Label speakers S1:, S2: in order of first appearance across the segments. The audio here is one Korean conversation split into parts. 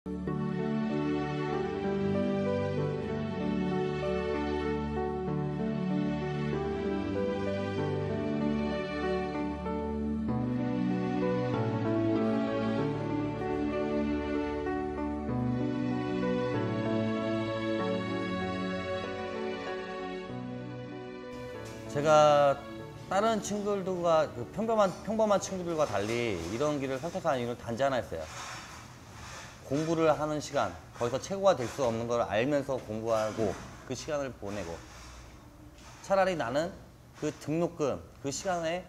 S1: 제가 다른 친구들과 평범한 친구들과 달리 이런 길을 선택한 이유는 단지 하나였어요. 공부를 하는 시간, 거기서 최고가 될 수 없는 걸 알면서 공부하고 그 시간을 보내고, 차라리 나는 그 등록금, 그 시간에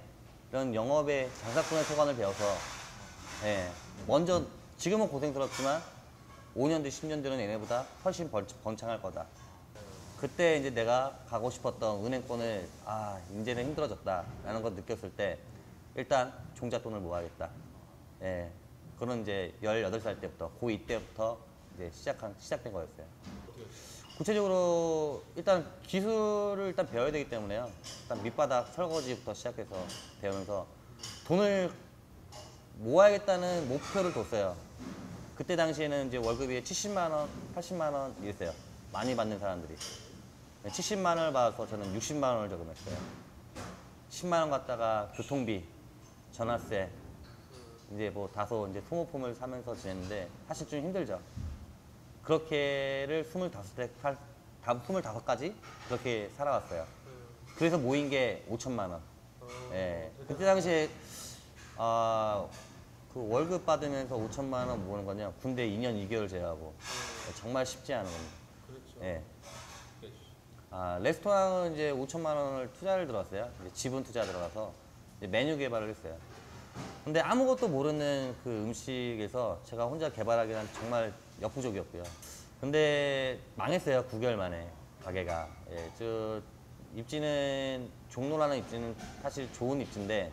S1: 이런 영업의 장사꾼의 소관을 배워서 먼저 지금은 고생스럽지만 5년 뒤, 10년 뒤는 얘네보다 훨씬 번창할 거다. 그때 이제 내가 가고 싶었던 은행권을 이제는 힘들어졌다 라는 걸 느꼈을 때 일단 종잣돈을 모아야겠다. 그런 이제 18살 때부터 고2 때부터 이제 시작된 거였어요. 구체적으로 일단 기술을 일단 배워야 되기 때문에요. 일단 밑바닥 설거지부터 시작해서 배우면서 돈을 모아야겠다는 목표를 뒀어요. 그때 당시에는 이제 월급이 70만 원, 80만 원 이랬어요. 많이 받는 사람들이. 70만 원을 받아서 저는 60만 원을 저금했어요. 10만 원 갖다가 교통비, 전화세, 이제 뭐 다소 이제 소모품을 사면서 지냈는데 사실 좀 힘들죠. 그렇게를 25가지 그렇게 살아왔어요. 그래서 모인 게 5천만 원. 그때 당시에 그 월급 받으면서 5천만 원 모으는 거냐, 군대 2년 2개월 제외하고 정말 쉽지 않은 겁니다.
S2: 그렇죠.
S1: 레스토랑은 이제 5천만 원을 투자를 들었어요. 이제 지분 투자 들어가서 이제 메뉴 개발을 했어요. 근데 아무것도 모르는 그 음식에서 제가 혼자 개발하기는 정말 역부족이었고요. 근데 망했어요. 9개월 만에 가게가. 저 입지는, 종로라는 입지는 사실 좋은 입지인데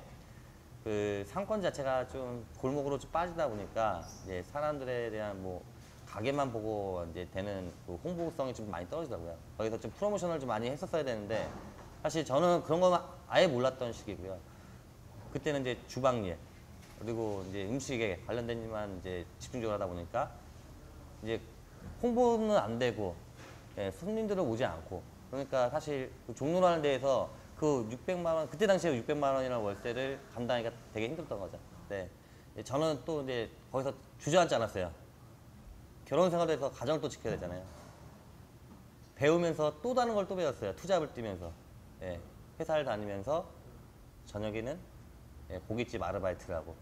S1: 그 상권 자체가 좀 골목으로 좀 빠지다 보니까 이제 사람들에 대한 뭐 가게만 보고 이제 되는 그 홍보성이 좀 많이 떨어지더라고요. 거기서 좀 프로모션을 좀 많이 했었어야 되는데 사실 저는 그런 건 아예 몰랐던 시기고요. 그때는 이제 주방일 그리고 이제 음식에 관련된 일만 이제 집중적으로 하다 보니까 이제 홍보는 안 되고 손님들은 오지 않고, 그러니까 사실 그 종로라는 데에서 그 600만 원, 그때 당시에 600만 원이라는 월세를 감당하기가 되게 힘들었던 거죠. 네. 저는 또 이제 거기서 주저앉지 않았어요. 결혼 생활을 해서 가정을 또 지켜야 되잖아요. 배우면서 또 다른 걸 또 배웠어요. 투잡을 뛰면서. 회사를 다니면서 저녁에는 고깃집 아르바이트를 하고.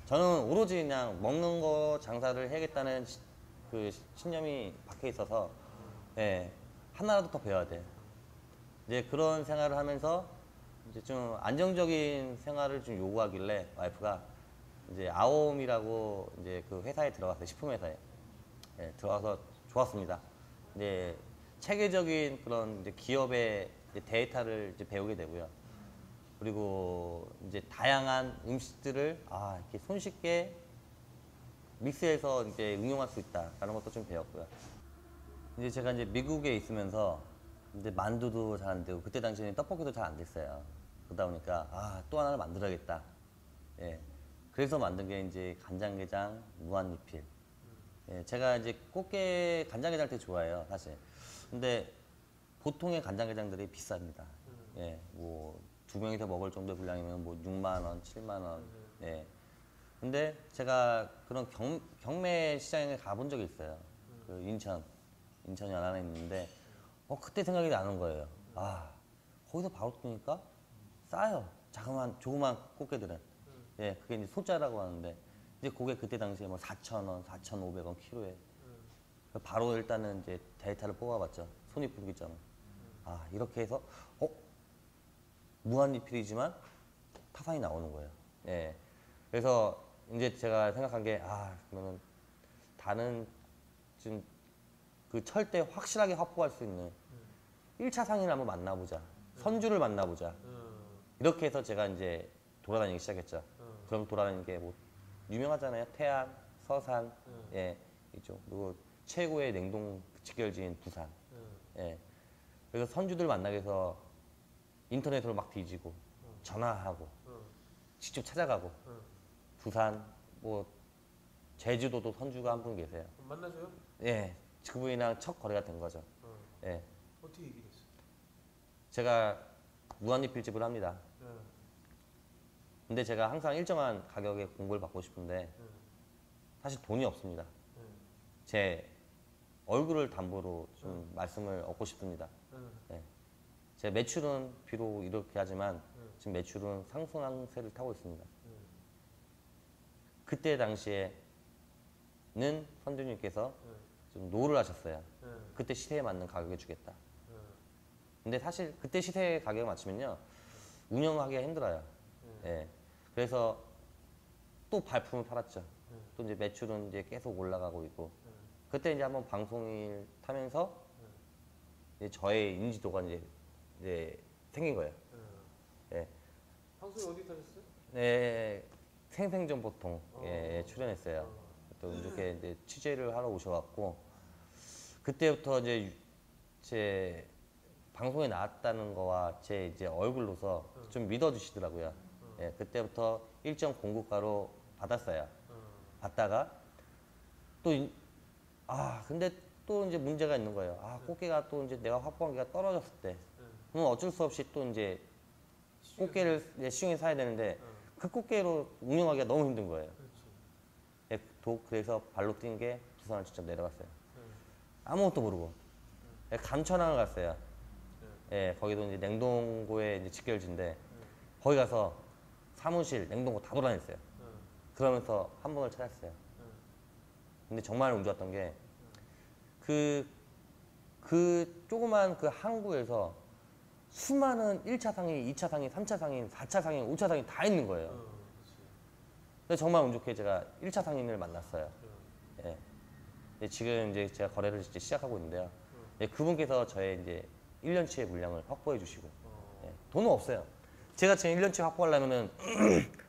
S1: 저는 오로지 그냥 먹는 거 장사를 해야겠다는 그 신념이 박혀 있어서 하나라도 더 배워야 돼. 이제 그런 생활을 하면서 이제 좀 안정적인 생활을 좀 요구하길래 와이프가 이제 아옴이라고 이제 그 회사에 들어갔어요. 식품 회사에. 들어가서 좋았습니다. 이제 체계적인 그런 이제 기업의 이제 데이터를 이제 배우게 되고요. 그리고 이제 다양한 음식들을 이렇게 손쉽게 믹스해서 이제 응용할 수 있다라는 것도 좀 배웠고요. 이제 제가 이제 미국에 있으면서 이제 만두도 잘 안 되고 그때 당시에는 떡볶이도 잘 안 됐어요. 그러다 보니까 또 하나를 만들어야겠다. 그래서 만든 게 이제 간장게장 무한리필. 제가 이제 꽃게 간장게장 되게 좋아해요, 사실. 근데 보통의 간장게장들이 비쌉니다. 뭐 2명이서 먹을 정도의 분량이면 뭐 6만 원, 7만 원. 근데 제가 그런 경매 시장에 가본 적이 있어요. 그 인천 연안에 있는데 그때 생각이 나는 거예요. 거기서 바로 뜨니까 싸요. 조그만 꽃게들은. 그게 이제 소자라고 하는데 이제 그게 그때 당시에 뭐 4,000원, 4,500원 키로에. 바로 일단은 이제 데이터를 뽑아봤죠. 손익분기점을. 이렇게 해서 무한리필이지만 타산이 나오는 거예요. 그래서 이제 제가 생각한 게 그러면 다른 좀 그 철대 확실하게 확보할 수 있는 1차 상인을 한번 만나보자. 선주를 만나보자. 이렇게 해서 제가 이제 돌아다니기 시작했죠. 그럼 돌아다니는 게 뭐 유명하잖아요. 태안, 서산, 이쪽. 그리고 최고의 냉동 직결지인 부산. 그래서 선주들 만나게 해서 인터넷으로 막 뒤지고 전화하고 직접 찾아가고 부산 뭐 제주도도 선주가 한 분 계세요.
S2: 만나셔요?
S1: 예, 그분이랑 첫 거래가 된 거죠. 예,
S2: 어떻게 얘기 됐어요?
S1: 제가 무한리필집을 합니다. 근데 제가 항상 일정한 가격에 공고를 받고 싶은데 사실 돈이 없습니다. 제 얼굴을 담보로 좀 말씀을 얻고 싶습니다. 예. 제 매출은 비록 이렇게 하지만 지금 매출은 상승세를 타고 있습니다. 그때 당시에는 선주님께서 좀 노를 하셨어요. 그때 시세에 맞는 가격에 주겠다. 근데 사실 그때 시세 가격을 맞추면요 운영하기가 힘들어요. 예. 그래서 또 발품을 팔았죠. 또 이제 매출은 이제 계속 올라가고 있고 그때 이제 한번 방송을 타면서 이제 저의 인지도가 이제 생긴 거예요. 예.
S2: 방송에 어디 타셨어요?
S1: 네, 생생전 보통 예, 출연했어요. 또 이렇게 이제 취재를 하러 오셔갖고 그때부터 이제 제 방송에 나왔다는 거와 제 이제 얼굴로서 좀 믿어주시더라고요. 예, 그때부터 일정 공고가로 받았어요. 받다가 또 근데 또 이제 문제가 있는 거예요. 꽃게가 또 이제 내가 확보한 게가 떨어졌을 때 그럼 어쩔 수 없이 또 이제 꽃게를 이제 시중에 사야 되는데 그 꽃게로 운영하기가 너무 힘든 거예요. 예, 그래서 발로 뛴 게 부산을 직접 내려갔어요. 아무것도 모르고 예, 감천항을 갔어요. 예, 거기도 이제 냉동고에 이제 직결지인데 거기 가서 사무실, 냉동고 다 돌아다녔어요. 그러면서 한 번을 찾았어요. 근데 정말 운 좋았던 게 그 조그만 그 항구에서 수많은 1차 상인, 2차 상인, 3차 상인, 4차 상인, 5차 상인 다 있는 거예요. 근데 정말 운 좋게 제가 1차 상인을 만났어요. 예. 예, 지금 이제 제가 거래를 이제 시작하고 있는데요. 예, 그분께서 저의 이제 1년치의 물량을 확보해 주시고 예, 돈은 없어요. 제가 지금 1년치 확보하려면은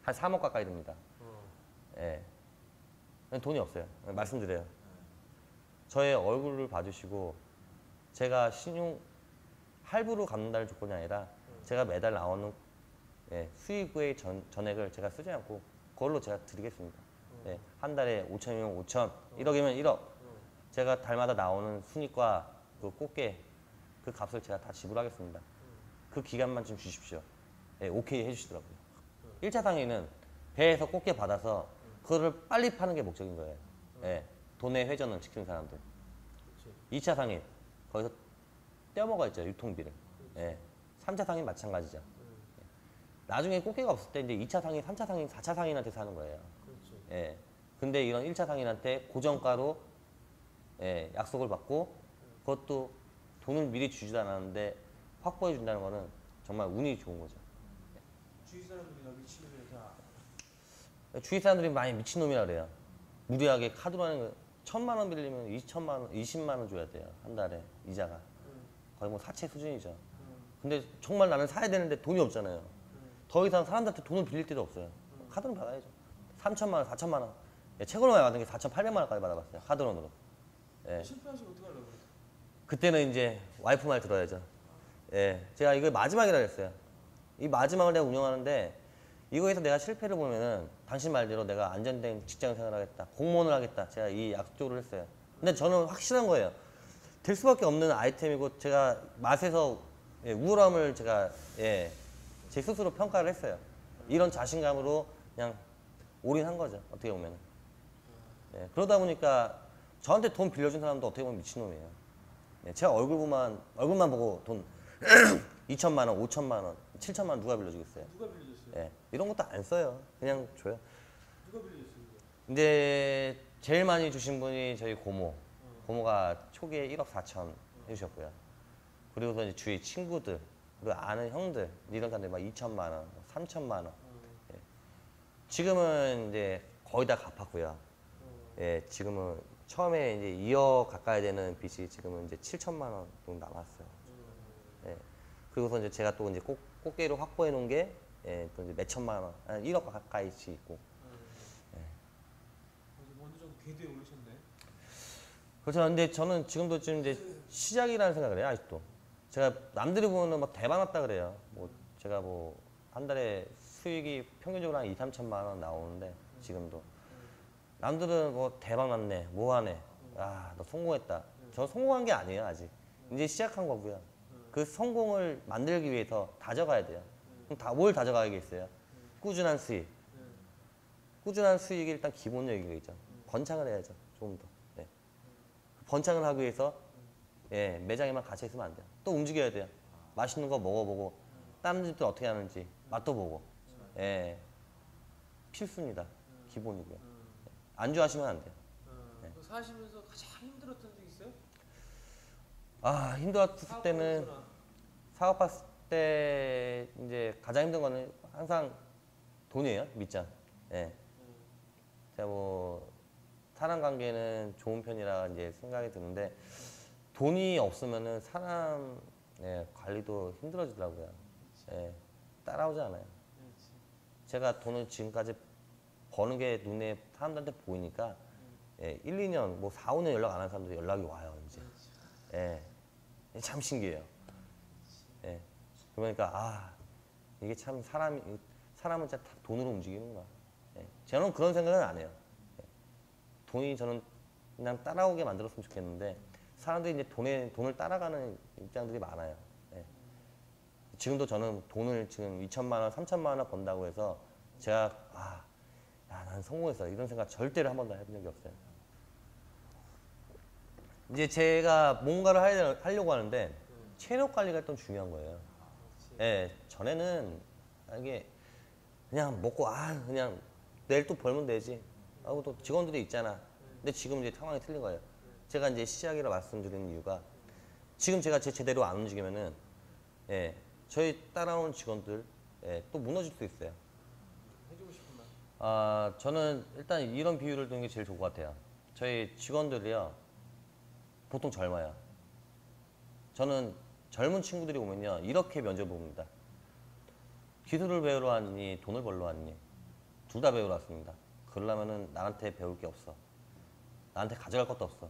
S1: 한 3억 가까이 듭니다. 예. 돈이 없어요. 말씀드려요. 저의 얼굴을 봐주시고 제가 신용 할부로 갚는다는 조건이 아니라 제가 매달 나오는 예, 수익의 전액을 제가 쓰지 않고 그걸로 제가 드리겠습니다. 예, 한 달에 5천이면 5천, 1억이면 1억. 제가 달마다 나오는 순익과 그 꽃게 그 값을 제가 다 지불하겠습니다. 그 기간만 좀 주십시오. 예, 오케이 해주시더라고요. 1차 상인은 배에서 꽃게 받아서 그거를 빨리 파는 게 목적인 거예요. 예, 돈의 회전을 지키는 사람들. 2차 상인 거기서 떼어먹어 있죠, 유통비를. 예, 3차 상인 마찬가지죠. 나중에 꽃게가 없을 때 이제 2차 상인, 3차 상인, 4차 상인한테 사는 거예요. 예, 근데 이런 1차 상인한테 고정가로 예, 약속을 받고 그것도 돈을 미리 주지도 않았는데 확보해 준다는 거는 정말 운이 좋은 거죠.
S2: 주위 사람들이나 미친놈이라
S1: 주위 사람들이 많이 미친놈이라 그래요. 무리하게 카드로 하는 거 1,000만 원 빌리면 2천만 원, 20만 원 줘야 돼요. 한 달에 이자가. 거의 뭐 사채 수준이죠. 근데 정말 나는 사야 되는데 돈이 없잖아요. 더 이상 사람들한테 돈을 빌릴 데도 없어요. 카드로 받아야죠. 3천만 원, 4천만 원. 예, 최고로 많이 받은 게 4,800만 원까지 받아봤어요. 카드론으로. 예.
S2: 실패하시면 어떻게 하려고 그랬어요?
S1: 그때는 이제 와이프 말 들어야죠. 예, 제가 이거 마지막이라 그랬어요. 이 마지막을 내가 운영하는데 이거에서 내가 실패를 보면은 당신 말대로 내가 안전된 직장 생활을 하겠다, 공무원을 하겠다. 제가 이 약속을 했어요. 근데 저는 확실한 거예요. 될 수밖에 없는 아이템이고 제가 맛에서 예, 우월함을 제가 예, 제 스스로 평가를 했어요. 이런 자신감으로 그냥 올인한 거죠. 어떻게 보면. 예, 그러다 보니까 저한테 돈 빌려준 사람도 어떻게 보면 미친놈이에요. 예, 제가 얼굴만 보고 돈 2천만 원, 5천만 원, 7천만 원 누가 빌려주겠어요?
S2: 누가 빌려줬어요?
S1: 예, 이런 것도 안 써요. 그냥 줘요.
S2: 누가 빌려줬어요?
S1: 근데 제일 많이 주신 분이 저희 고모. 고모가 초기에 1억 4천 해주셨고요. 그리고서 이제 주위 친구들, 그리고 아는 형들, 이런 사람들 막 2천만 원, 3천만 원. 예. 지금은 이제 거의 다 갚았고요. 예, 지금은 처음에 이제 2억 가까이 되는 빚이 지금은 이제 7천만 원 정도 남았어요. 예. 그리고서 이제 제가 또 이제 꽃게로 확보해 놓은 게 예, 또 이제 몇 천만 원, 한 1억 가까이씩 있고.
S2: 어느 정도 궤도에 오르셨네.
S1: 그렇죠. 근데 저는 지금도 지금 이제 시작이라는 생각을 해요, 아직도. 제가 남들이 보면 막 대박 났다 그래요. 뭐 제가 뭐 한 달에 수익이 평균적으로 한 2, 3천만 원 나오는데 지금도. 남들은 뭐 대박 났네, 뭐 하네, 아, 너 성공했다. 저 성공한 게 아니에요, 아직. 이제 시작한 거고요. 그 성공을 만들기 위해서 다져가야 돼요. 그럼 뭘 다져가야겠어요? 꾸준한 수익. 꾸준한 수익이 일단 기본적이겠죠. 번창을 해야죠, 조금 더. 네. 번창을 하기 위해서 예, 매장에만 갇혀 있으면 안 돼요. 또 움직여야 돼요. 맛있는 거 먹어보고, 다른 집들 어떻게 하는지 맛도 보고. 예, 필수입니다. 기본이고요. 안주하시면 안 돼요. 네.
S2: 그 사시면서 가장 힘들었던 적 있어요?
S1: 아, 힘들었을 때는
S2: 사업하면서나.
S1: 사업했을 때 이제 가장 힘든 거는 항상 돈이에요, 밑장. 예. 제가 뭐 사람 관계는 좋은 편이라 이제 생각이 드는데 돈이 없으면은 사람 예, 관리도 힘들어지더라고요. 예, 따라오지 않아요. 제가 돈을 지금까지 버는 게 눈에 사람들한테 보이니까 예, 1, 2년, 뭐 4, 5년 연락 안 하는 사람들이 연락이 와요, 이제. 예, 참 신기해요. 예, 그러니까 아 이게 참 사람은 진짜 다 돈으로 움직이는구나. 예, 저는 그런 생각은 안 해요. 예, 돈이 저는 그냥 따라오게 만들었으면 좋겠는데 사람들이 이제 돈을 따라가는 입장들이 많아요. 예. 지금도 저는 돈을 지금 2천만 원, 3천만 원 번다고 해서 제가 난 성공했어 이런 생각 절대로 한 번도 해본 적이 없어요. 이제 제가 뭔가를 하려고 하는데 체력 관리가 일단 중요한 거예요. 예, 전에는 이게 그냥 먹고 그냥 내일 또 벌면 되지 하고 또 직원들이 있잖아. 근데 지금 이제 상황이 틀린 거예요. 제가 이제 시작이라 말씀드리는 이유가 지금 제가 제대로 안 움직이면은 예, 저희 따라오는 직원들 예, 또 무너질 수 있어요.
S2: 해주고 싶은 말.
S1: 아, 저는 일단 이런 비유를 드는 게 제일 좋을 것 같아요. 저희 직원들이요, 보통 젊어요. 저는 젊은 친구들이 오면요, 이렇게 면접을 봅니다. 기술을 배우러 왔니, 돈을 벌러 왔니? 둘 다 배우러 왔습니다. 그러려면은 나한테 배울 게 없어. 나한테 가져갈 것도 없어.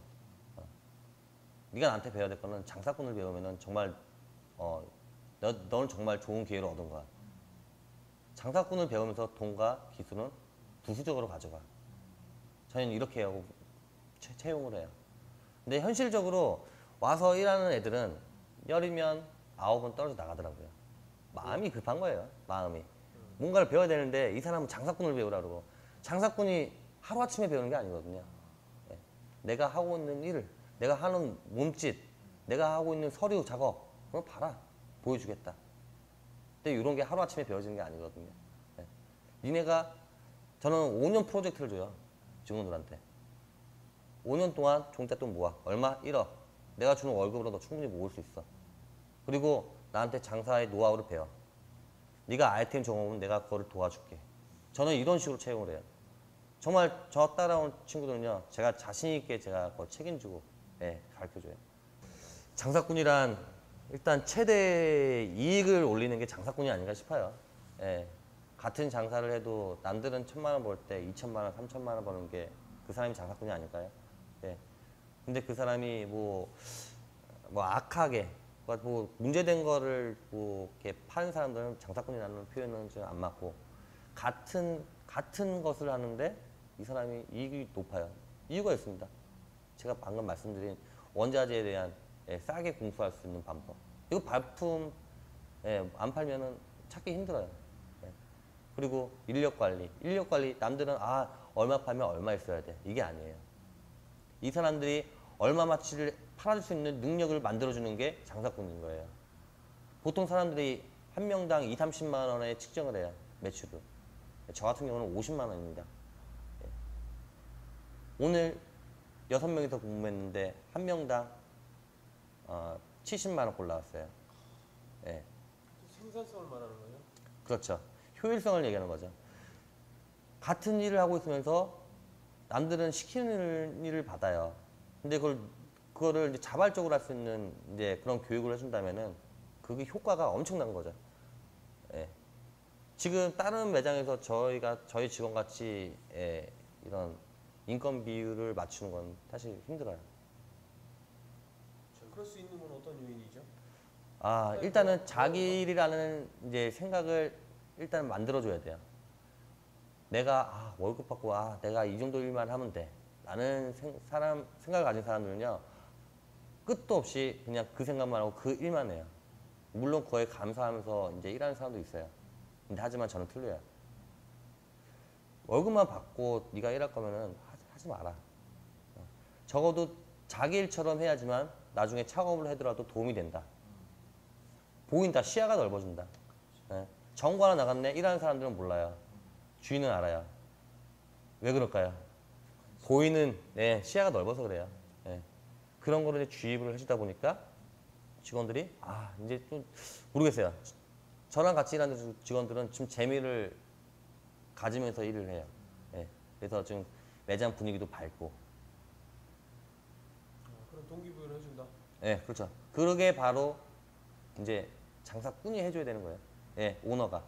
S1: 네가 나한테 배워야 될 거는 장사꾼을 배우면은 정말 너는 정말 좋은 기회를 얻은 거야. 장사꾼을 배우면서 돈과 기술은 부수적으로 가져가. 저희는 이렇게 하고 채용을 해요. 근데 현실적으로 와서 일하는 애들은 10이면 9은 떨어져 나가더라고요. 마음이 급한 거예요. 마음이. 뭔가를 배워야 되는데 이 사람은 장사꾼을 배우라 그러고 장사꾼이 하루아침에 배우는 게 아니거든요. 예. 내가 하고 있는 일을, 내가 하는 몸짓, 내가 하고 있는 서류 작업 그거 봐라. 보여주겠다. 근데 이런 게 하루아침에 배워지는 게 아니거든요. 예. 니네가 저는 5년 프로젝트를 줘요. 직원들한테. 5년 동안 종잣돈 모아. 얼마? 1억. 내가 주는 월급으로 너 충분히 모을 수 있어. 그리고 나한테 장사의 노하우를 배워. 네가 아이템 정하면 내가 그거를 도와줄게. 저는 이런 식으로 채용을 해요. 정말 저 따라온 친구들은요, 제가 자신 있게 제가 그걸 책임지고 가르쳐줘요. 장사꾼이란 일단 최대 이익을 올리는 게 장사꾼이 아닌가 싶어요. 예. 같은 장사를 해도 남들은 1,000만 원 벌 때 2천만 원, 3천만 원 버는 게 그 사람이 장사꾼이 아닐까요? 예. 근데 그 사람이 뭐 악하게 뭐 문제된 거를 뭐 이렇게 파는 사람들은 장사꾼이라는 표현은 좀 안 맞고 같은 것을 하는데 이 사람이 이익이 높아요. 이유가 있습니다. 제가 방금 말씀드린 원자재에 대한 싸게 공수할 수 있는 방법. 이거 발품 안 팔면은 찾기 힘들어요. 그리고 인력 관리. 남들은 얼마 팔면 얼마 있어야 돼. 이게 아니에요. 이 사람들이 얼마마치를 팔아줄 수 있는 능력을 만들어주는 게 장사꾼인 거예요. 보통 사람들이 한 명당 2, 30만 원에 측정을 해요. 매출을. 저 같은 경우는 50만 원입니다. 오늘 6명이서 근무했는데 한 명당 70만 원 골라왔어요. 예.
S2: 생산성을 말하는 거예요?
S1: 그렇죠. 효율성을 얘기하는 거죠. 같은 일을 하고 있으면서 남들은 시키는 일을 받아요. 근데 그거를 이제 자발적으로 할 수 있는 이제 그런 교육을 해준다면은 그게 효과가 엄청난 거죠. 예. 지금 다른 매장에서 저희 직원 같이 이런 인건 비율을 맞추는 건 사실 힘들어요.
S2: 그럴 수 있는 건 어떤 요인이죠?
S1: 일단은 자기 일이라는 이제 생각을 일단 만들어줘야 돼요. 내가 월급 받고 내가 이 정도 일만 하면 돼. 라는 생각을 가진 사람들은요. 끝도 없이 그냥 그 생각만 하고 그 일만 해요. 물론 그거에 감사하면서 이제 일하는 사람도 있어요. 근데 하지만 저는 틀려요. 월급만 받고 네가 일할 거면은 하지 마라. 적어도 자기 일처럼 해야지만 나중에 창업을 하더라도 도움이 된다. 보인다. 시야가 넓어진다. 예. 정보 하나 나갔네. 일하는 사람들은 몰라요. 주인은 알아요. 왜 그럴까요? 보이는 시야가 넓어서 그래요. 예. 그런 거를 이제 주입을 해주다 보니까 직원들이 이제 좀 모르겠어요. 저랑 같이 일하는 직원들은 좀 재미를 가지면서 일을 해요. 예. 그래서 지금 매장 분위기도 밝고.
S2: 그런 동기부여를 해준다.
S1: 예, 그렇죠. 그러게 바로 이제 장사꾼이 해줘야 되는 거예요. 예, 오너가.